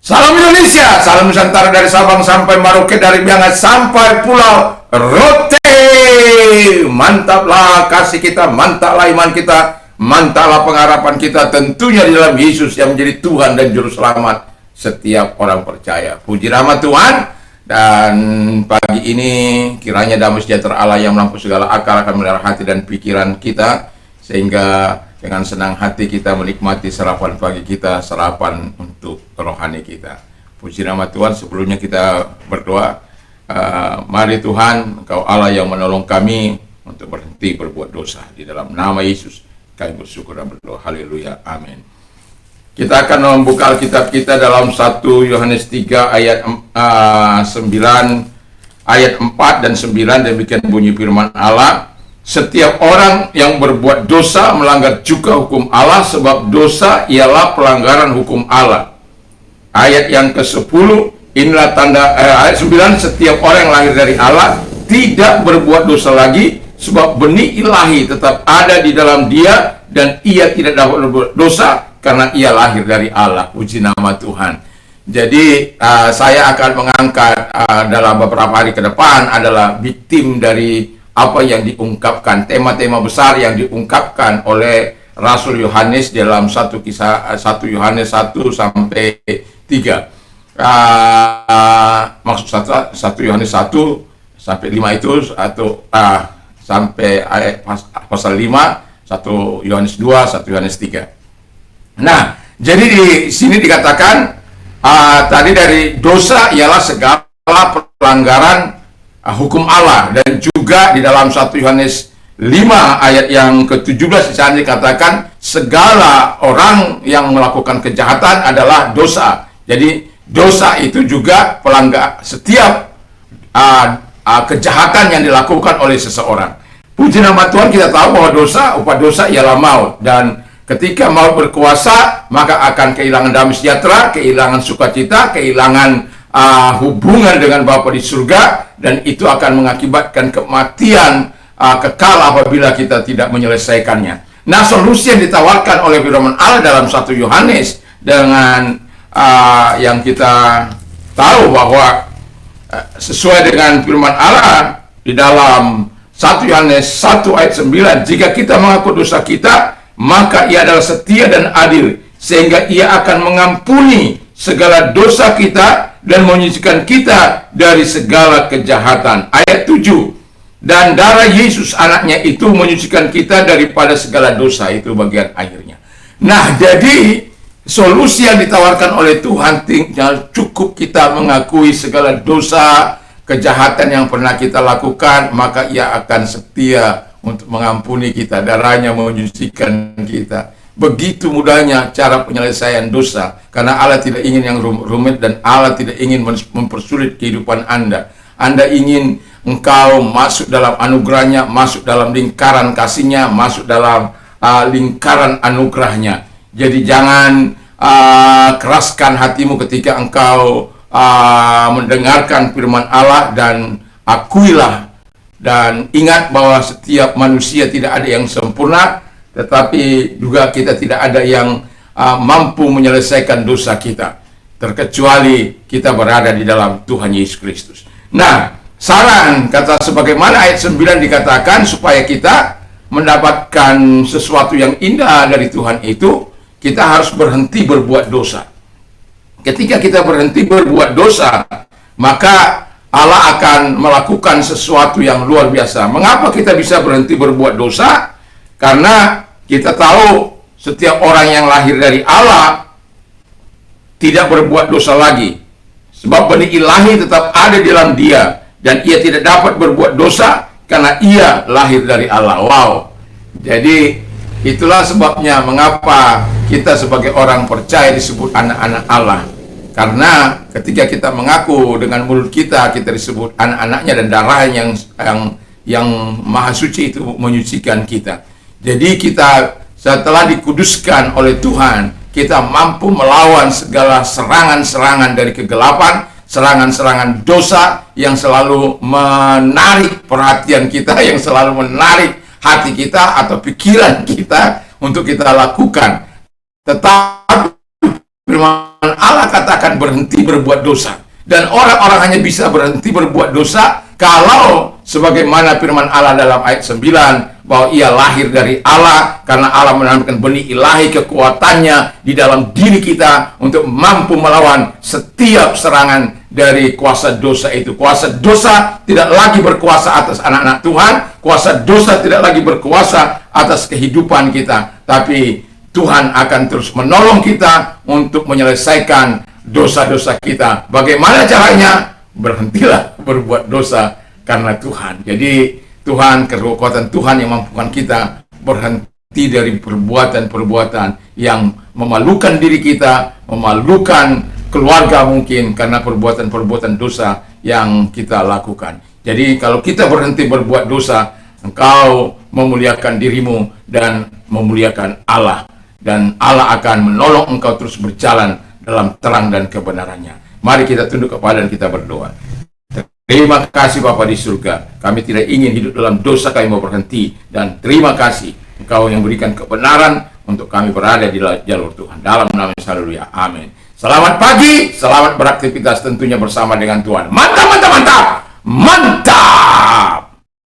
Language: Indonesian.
Salam Indonesia, salam Nusantara dari Sabang sampai Merauke, dari Miangas sampai Pulau Rote. Mantaplah kasih kita, mantaplah iman kita, mantaplah pengharapan kita tentunya di dalam Yesus yang menjadi Tuhan dan Juru Selamat setiap orang percaya. Puji nama Tuhan. Dan pagi ini kiranya damai sejahtera Allah yang melampaui segala akal akan memelihara hati dan pikiran kita, sehingga dengan senang hati kita menikmati sarapan pagi kita, sarapan untuk rohani kita. Puji nama Tuhan. Sebelumnya kita berdoa. Mari Tuhan, Engkau Allah yang menolong kami untuk berhenti berbuat dosa. Di dalam nama Yesus kami bersyukur dan berdoa. Haleluya, amin. Kita akan membuka Alkitab kita dalam 1 Yohanes 3 ayat 9, ayat 4 dan 9. Demikian bunyi firman Allah. Setiap orang yang berbuat dosa melanggar juga hukum Allah, sebab dosa ialah pelanggaran hukum Allah. Ayat yang ke-10, inilah tanda, ayat 9, setiap orang yang lahir dari Allah tidak berbuat dosa lagi, sebab benih ilahi tetap ada di dalam dia, dan ia tidak dapat berbuat dosa karena ia lahir dari Allah. Puji nama Tuhan. Jadi saya akan mengangkat dalam beberapa hari ke depan adalah victim dari apa yang diungkapkan, tema-tema besar yang diungkapkan oleh Rasul Yohanes dalam 1 Yohanes 1 sampai 3. Maksud 1 Yohanes 1 sampai 5 itu, atau sampai ayat pasal 5, 1 Yohanes 2, 1 Yohanes 3. Nah, jadi di sini dikatakan tadi dari dosa ialah segala pelanggaran hukum Allah, dan juga di dalam 1 Yohanes 5 ayat yang ke-17 di sana dikatakan segala orang yang melakukan kejahatan adalah dosa. Jadi dosa itu juga pelanggar setiap kejahatan yang dilakukan oleh seseorang. Puji nama Tuhan, kita tahu bahwa upah dosa ialah maut, dan ketika maut berkuasa, maka akan kehilangan damai sejahtera, kehilangan sukacita, kehilangan hubungan dengan Bapa di surga, dan itu akan mengakibatkan kematian kekal apabila kita tidak menyelesaikannya. Nah, solusi yang ditawarkan oleh firman Allah dalam 1 Yohanes dengan yang kita tahu bahwa sesuai dengan firman Allah di dalam 1 Yohanes 1 ayat 9, jika kita mengaku dosa kita, maka ia adalah setia dan adil, sehingga ia akan mengampuni segala dosa kita dan menyucikan kita dari segala kejahatan. Ayat 7, dan darah Yesus anaknya itu menyucikan kita daripada segala dosa. Itu bagian akhirnya. Nah, jadi solusi yang ditawarkan oleh Tuhan tinggal cukup kita mengakui segala dosa, kejahatan yang pernah kita lakukan, maka ia akan setia untuk mengampuni kita, darahnya menyucikan kita. Begitu mudahnya cara penyelesaian dosa, karena Allah tidak ingin yang rumit, dan Allah tidak ingin mempersulit kehidupan Anda. Anda ingin engkau masuk dalam anugerahnya, masuk dalam lingkaran kasihnya, masuk dalam lingkaran anugerahnya. Jadi jangan keraskan hatimu ketika engkau mendengarkan firman Allah, dan akuilah dan ingat bahwa setiap manusia tidak ada yang sempurna, tetapi juga kita tidak ada yang mampu menyelesaikan dosa kita, terkecuali kita berada di dalam Tuhan Yesus Kristus. Nah, saran kata sebagaimana ayat 9 dikatakan, supaya kita mendapatkan sesuatu yang indah dari Tuhan itu, kita harus berhenti berbuat dosa. Ketika kita berhenti berbuat dosa, maka Allah akan melakukan sesuatu yang luar biasa. Mengapa kita bisa berhenti berbuat dosa? Karena kita tahu setiap orang yang lahir dari Allah tidak berbuat dosa lagi, sebab benih ilahi tetap ada di dalam dia, dan ia tidak dapat berbuat dosa karena ia lahir dari Allah. Wow. Jadi itulah sebabnya mengapa kita sebagai orang percaya disebut anak-anak Allah. Karena ketika kita mengaku dengan mulut kita, kita disebut anak-anaknya, dan darah yang maha suci itu menyucikan kita. Jadi kita setelah dikuduskan oleh Tuhan, kita mampu melawan segala serangan-serangan dari kegelapan, serangan-serangan dosa yang selalu menarik perhatian kita, yang selalu menarik hati kita atau pikiran kita untuk kita lakukan. Tetapi firman Allah katakan berhenti berbuat dosa. Dan orang-orang hanya bisa berhenti berbuat dosa kalau sebagaimana firman Allah dalam ayat 9, bahwa ia lahir dari Allah, karena Allah menanamkan benih ilahi kekuatannya di dalam diri kita untuk mampu melawan setiap serangan dari kuasa dosa itu. Kuasa dosa tidak lagi berkuasa atas anak-anak Tuhan, kuasa dosa tidak lagi berkuasa atas kehidupan kita, tapi Tuhan akan terus menolong kita untuk menyelesaikan dosa-dosa kita. Bagaimana caranya? Berhentilah berbuat dosa karena Tuhan. Jadi Tuhan, kekuatan Tuhan yang mampukan kita berhenti dari perbuatan-perbuatan yang memalukan diri kita, memalukan keluarga mungkin karena perbuatan-perbuatan dosa yang kita lakukan. Jadi kalau kita berhenti berbuat dosa, engkau memuliakan dirimu dan memuliakan Allah, dan Allah akan menolong engkau terus berjalan dalam terang dan kebenarannya. Mari kita tunduk kepala dan kita berdoa. Terima kasih Bapa di surga, kami tidak ingin hidup dalam dosa, kami mau berhenti. Dan terima kasih Engkau yang berikan kebenaran untuk kami berada di jalur Tuhan. Dalam nama Yesus, haleluya, amin. Selamat pagi, selamat beraktivitas tentunya bersama dengan Tuhan. Mantap, mantap, mantap, mantap.